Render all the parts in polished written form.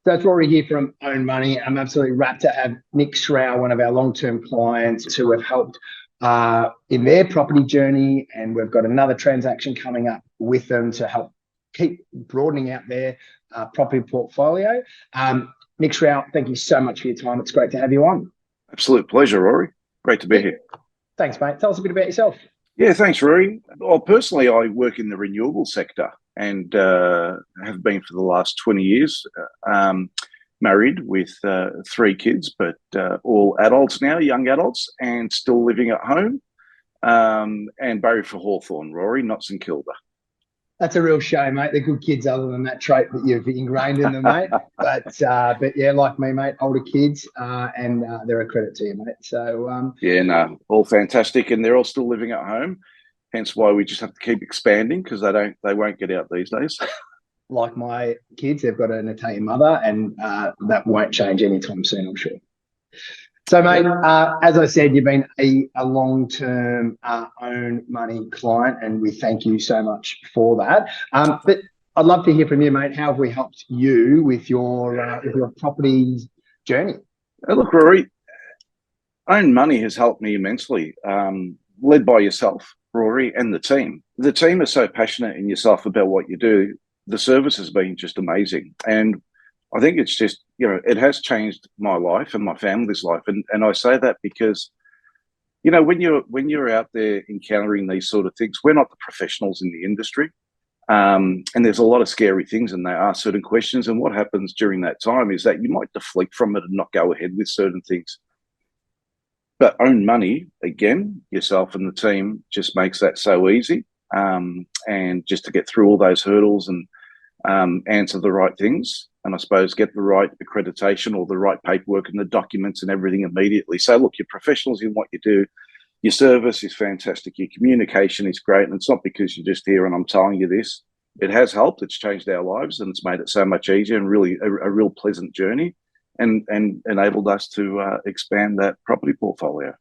So it's Rory here from Own Money. I'm absolutely rapt to have Nick Srour, one of our long-term clients who have helped in their property journey, and we've got another transaction coming up with them to help keep broadening out their property portfolio. Nick Srour, thank you so much for your time. It's great to have you on. Absolute pleasure, Rory. Great to be here. Thanks, mate. Tell us a bit about yourself. Yeah, thanks, Rory. Well, personally, I work in the renewable sector and have been for the last 20 years. Married with 3 kids, but all adults now, young adults, and still living at home. And buried for Hawthorn, Rory, not St Kilda. That's a real shame, mate. They're good kids, other than that trait that you've ingrained in them, mate. But yeah, like me, mate, older kids, and they're a credit to you, mate. So yeah, no, all fantastic, and they're all still living at home. Hence why we just have to keep expanding, because they won't get out these days. Like my kids, they've got an Italian mother, and that won't change anytime soon, I'm sure. So, mate, as I said, you've been a long-term Own Money client, and we thank you so much for that. But I'd love to hear from you, mate. How have we helped you with your property journey? Look, Rory, Own Money has helped me immensely, led by yourself, Rory, and the team. The team is so passionate in yourself about what you do. The service has been just amazing. And I think it's just, it has changed my life and my family's life. And I say that because, when you're out there encountering these sort of things, we're not the professionals in the industry. And there's a lot of scary things, and they ask certain questions. And what happens during that time is that you might deflect from it and not go ahead with certain things. But Own Money, again, yourself and the team just makes that so easy. And just to get through all those hurdles and answer the right things, and I suppose get the right accreditation or the right paperwork and the documents and everything immediately. So look, you're professionals in what you do. Your service is fantastic. Your communication is great. And it's not because you're just here and I'm telling you this. It has helped. It's changed our lives, and it's made it so much easier and really a real pleasant journey, and enabled us to expand that property portfolio.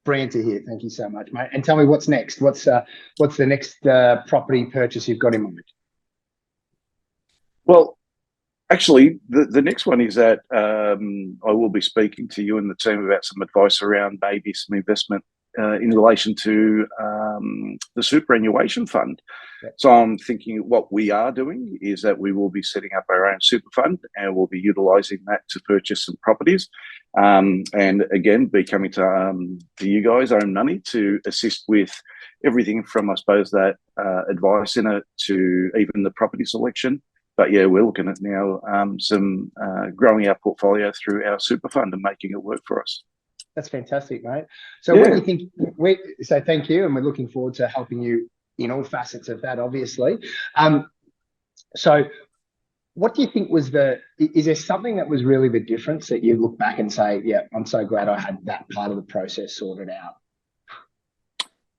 Brilliant to hear. Thank you so much, mate. And tell me what's next. What's the next property purchase you've got in mind? Well, actually, the next one is that I will be speaking to you and the team about some advice around maybe some investment in relation to the superannuation fund. Yep. So I'm thinking what we are doing is that we will be setting up our own super fund, and we'll be utilising that to purchase some properties. And again, be coming to you guys, Own Money, to assist with everything from, I suppose, that advice in it to even the property selection. But yeah, we're looking at now some growing our portfolio through our super fund and making it work for us. That's fantastic, mate. So what do you think? So thank you, and we're looking forward to helping you in all facets of that, obviously. So what do you think was is there something that was really the difference that you look back and say, yeah, I'm so glad I had that part of the process sorted out?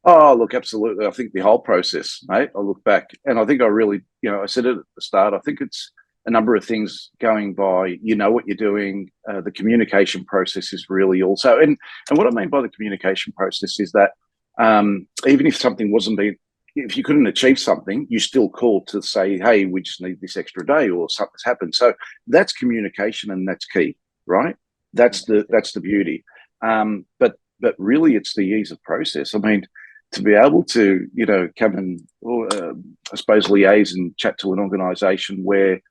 Oh, look, absolutely. I think the whole process, mate, I look back and I think I really, I said it at the start, I think it's a number of things going by, what you're doing. The communication process is really also, and what I mean by the communication process is that even if something wasn't being, if you couldn't achieve something, you still called to say, hey, we just need this extra day or something's happened. So that's communication, and that's key, right? That's the beauty. But really it's the ease of process. I mean, to be able to, come and, I suppose, liaise and chat to an organisation where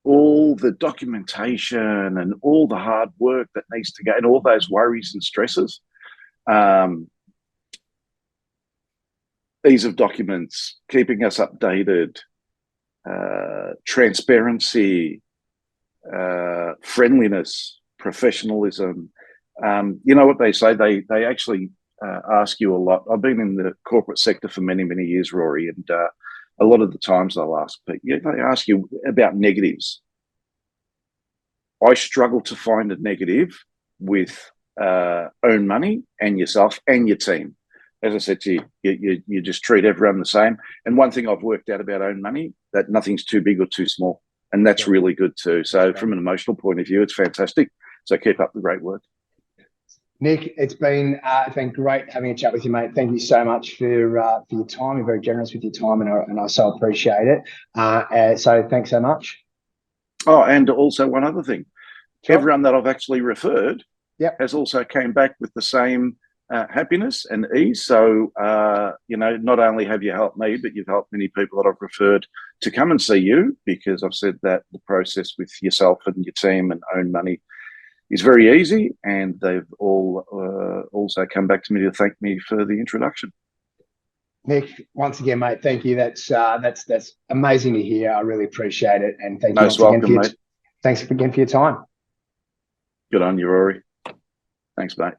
all the documentation and all the hard work that needs to go and all those worries and stresses, ease of documents, keeping us updated, transparency, friendliness, professionalism. You know what they say? They actually ask you a lot. I've been in the corporate sector for many, many years, Rory, and a lot of the times they'll ask, but they ask you about negatives. I struggle to find a negative with Own Money and yourself and your team. As I said to you, you just treat everyone the same. And one thing I've worked out about Own Money, that nothing's too big or too small. And that's really good too. So from an emotional point of view, it's fantastic. So keep up the great work. Nick, it's been great having a chat with you, mate. Thank you so much for your time. You're very generous with your time, and I so appreciate it. So thanks so much. Oh, and also one other thing. Sure. Everyone that I've actually referred Yep. has also came back with the same happiness and ease. So, not only have you helped me, but you've helped many people that I've referred to come and see you, because I've said that the process with yourself and your team and Own Money is very easy, and they've all also come back to me to thank me for the introduction. Nick, once again, mate, thank you. That's amazing to hear. I really appreciate it, and thank you Most welcome, mate. Thanks again for your time. Good on you, Rory. Thanks, mate.